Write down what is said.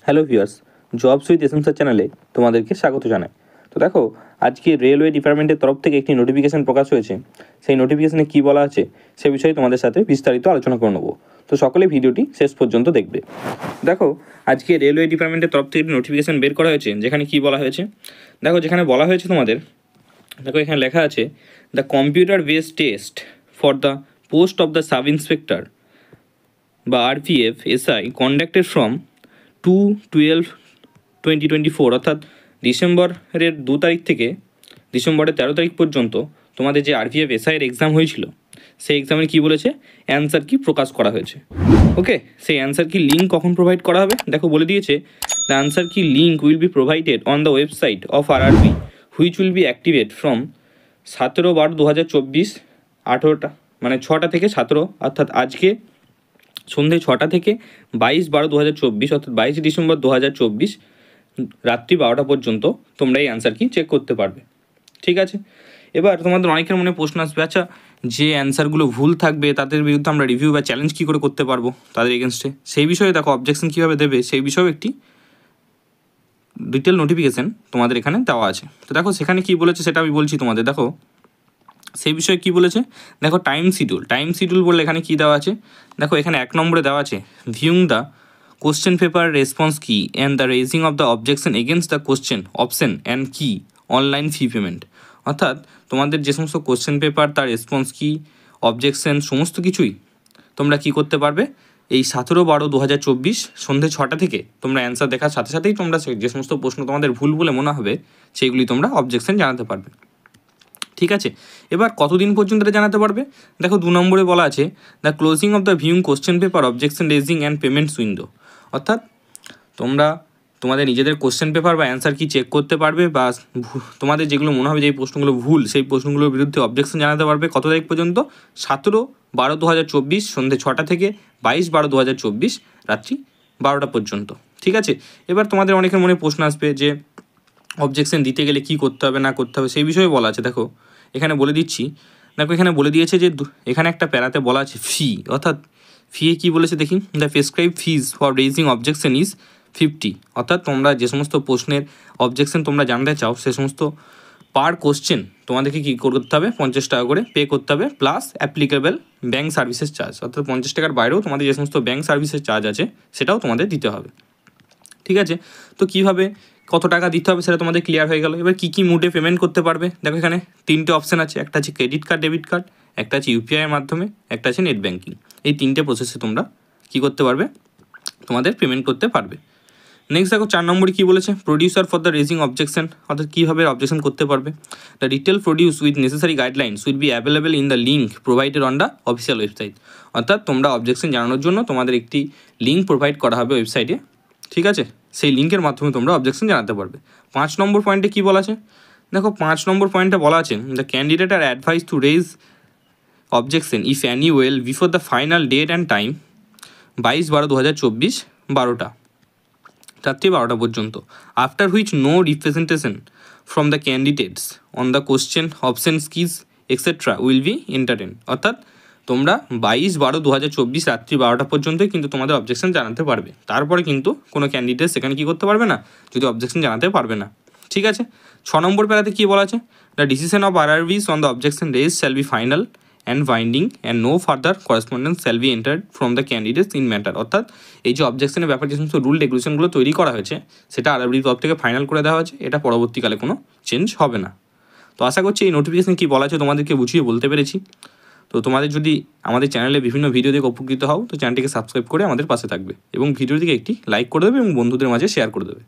Hello viewers, jobs with SM sir চ্যানেলে তোমাদেরকে স্বাগত জানাই। তো দেখো, আজকে রেলওয়ে ডিপার্টমেন্টের তরফ থেকে একটি নোটিফিকেশন প্রকাশ হয়েছে। সেই নোটিফিকেশনে কী বলা আছে সে বিষয়ে তোমাদের সাথে বিস্তারিত আলোচনা করে নেবো। তো সকলে ভিডিওটি শেষ পর্যন্ত দেখবে। দেখো, আজকে রেলওয়ে ডিপার্টমেন্টের তরফ থেকে একটি নোটিফিকেশন বের করা হয়েছে, যেখানে কী বলা হয়েছে দেখো। যেখানে বলা হয়েছে তোমাদের, দেখো এখানে লেখা আছে the computer based test for the post of the sub inspector বা আরপিএফ এসআই কন্ডাক্টেড ফ্রম 2/12/2024 অর্থাৎ ডিসেম্বরের 2 তারিখ থেকে ডিসেম্বরের 13 তারিখ পর্যন্ত তোমাদের যে আরপিএফ এসআইয়ের এক্সাম হয়েছিল, সেই এক্সামের কী বলেছে, অ্যান্সার কি প্রকাশ করা হয়েছে। ওকে, সেই অ্যান্সার কি লিঙ্ক কখন প্রোভাইড করা হবে দেখো বলে দিয়েছে, দ্য অ্যান্সার কি link will be provided on the website of RRB which will be activate from 17/12/2024 18টা মানে 6টা থেকে 17, অর্থাৎ আজকে সন্ধ্যে 6টা থেকে 22/12/2024 অর্থাৎ 22 ডিসেম্বর 2024 রাত্রি 12টা পর্যন্ত তোমরা এই অ্যান্সার কি চেক করতে পারবে। ঠিক আছে, এবার তোমাদের অনেকের মনে প্রশ্ন আসবে, আচ্ছা যে অ্যান্সারগুলো ভুল থাকবে তাদের বিরুদ্ধে আমরা রিভিউ বা চ্যালেঞ্জ কী করে করতে পারবো তাদের এগেনস্টে, সেই বিষয়ে দেখো অবজেকশন কীভাবে দেবে সেই বিষয়েও একটি ডিটেল নোটিফিকেশান তোমাদের এখানে দেওয়া আছে। তো দেখো সেখানে কী বলেছে সেটা আমি বলছি তোমাদের। দেখো সেই বিষয়ে কী বলেছে, দেখো টাইম শিডিউল বললে এখানে কী দেওয়া আছে, দেখো এখানে 1 নম্বরে দেওয়া আছে viewing the question paper response key and the raising of the objection against the question option and key online fee payment. অর্থাৎ তোমাদের যে সমস্ত কোশ্চেন পেপার, তার রেসপন্স কি, অবজেকশন সমস্ত কিছুই তোমরা কি করতে পারবে, এই 17/12/2024 সন্ধ্যে 6টা থেকে তোমরা অ্যান্সার দেখার সাথে সাথেই তোমরা যে সমস্ত প্রশ্ন তোমাদের ভুল বলে মনে হবে সেইগুলি তোমরা অবজেকশন জানাতে পারবে। ঠিক আছে, এবার কতদিন পর্যন্ত এটা জানাতে পারবে, দেখো 2 নম্বরে বলা আছে the closing of the viewing question paper objection raising and payments window. অর্থাৎ তোমরা তোমাদের নিজেদের কোশ্চেন পেপার বা অ্যান্সার কি চেক করতে পারবে, বা তোমাদের যেগুলো মনে হবে যে প্রশ্নগুলো ভুল সেই প্রশ্নগুলোর বিরুদ্ধে অবজেকশন জানাতে পারবে কত তারিখ পর্যন্ত, 17/12/2024 সন্ধ্যে 6টা থেকে 22/12/2024 রাত্রি 12টা পর্যন্ত। ঠিক আছে, এবার তোমাদের অনেকের মনে প্রশ্ন আসবে যে অবজেকশন দিতে গেলে কী করতে হবে না করতে হবে, সেই বিষয়ে বলা আছে। দেখো এখানে বলে দিচ্ছি, দেখো এখানে বলে দিয়েছে যে এখানে একটা প্যারাতে বলা আছে ফি, অর্থাৎ ফি কী বলেছে দেখি, the prescribe fees for raising objection is 50। অর্থাৎ তোমরা যে সমস্ত প্রশ্নের অবজেকশন তোমরা জানতে চাও সে সমস্ত পার কোশ্চেন তোমাদেরকে কী করতে হবে, 50 টাকা করে পে করতে হবে, plus applicable bank services charge. অর্থাৎ 50 টাকার বাইরেও তোমাদের যে সমস্ত ব্যাঙ্ক সার্ভিসেস চার্জ আছে সেটাও তোমাদের দিতে হবে। ঠিক আছে, তো কীভাবে কত টাকা দিতে হবে সেটা তোমাদের ক্লিয়ার হয়ে গেল। এবার কী কী মুডে পেমেন্ট করতে পারবে, দেখো এখানে 3টে অপশান আছে, একটা আছে ক্রেডিট কার্ড, ডেবিট কার্ড, একটা আছে ইউপিআইয়ের মাধ্যমে, একটা আছে নেট ব্যাঙ্কিং। এই 3টে প্রসেসে তোমরা কী করতে পারবে, তোমাদের পেমেন্ট করতে পারবে। নেক্সট দেখো 4 নম্বরে কী বলেছে, producer for the raising objection, অর্থাৎ কীভাবে অবজেকশন করতে পারবে, the detail produce with necessary guidelines will be available in the link provided on the official website. অর্থাৎ তোমরা অবজেকশন জানানোর জন্য তোমাদের একটি লিঙ্ক প্রোভাইড করা হবে ওয়েবসাইটে। ঠিক আছে, সেই লিঙ্কের মাধ্যমে তোমরা অবজেকশন জানাতে পারবে। 5 নম্বর পয়েন্টে কী বলা আছে, দেখো 5 নম্বর পয়েন্টে বলা আছে the candidate are advise to raise objection if any well before the final date and time 22/12/2024 12টা রাত্রি 12টা পর্যন্ত, after which no representation from the candidates on the question option keys etcetera will be entertain. অর্থাৎ তোমরা 22/12/2024 রাত্রি 12টা পর্যন্তই কিন্তু তোমাদের অবজেকশন জানাতে পারবে, তারপরে কিন্তু কোনো ক্যান্ডিডেট সেখানে কী করতে পারবে না, যদি অবজেকশন জানাতে পারবে না। ঠিক আছে, 6 নম্বর প্যারাতে কী বলা আছে, the decision of RRBs on the objection raise shall be final and binding and no further correspondence shall be entered from the candidates in matter. অর্থাৎ এই যে অবজেকশনের ব্যাপারে যে সমস্ত রুল রেগুলেশনগুলো তৈরি করা হয়েছে সেটা আরআরবির তরফ থেকে ফাইনাল করে দেওয়া হয়েছে, এটা পরবর্তীকালে কোনো চেঞ্জ হবে না। তো আশা করছি এই নোটিফিকেশন কী বলা আছে তোমাদেরকে বুঝিয়ে বলতে পেরেছি। তো তোমাদের যদি আমাদের চ্যানেলে বিভিন্ন ভিডিও দেখে উপকৃত হও তো চ্যানেলটিকে সাবস্ক্রাইব করে আমাদের পাশে থাকবে এবং ভিডিওটিকে একটি লাইক করে দেবে এবং বন্ধুদের মাঝে শেয়ার করে দেবে।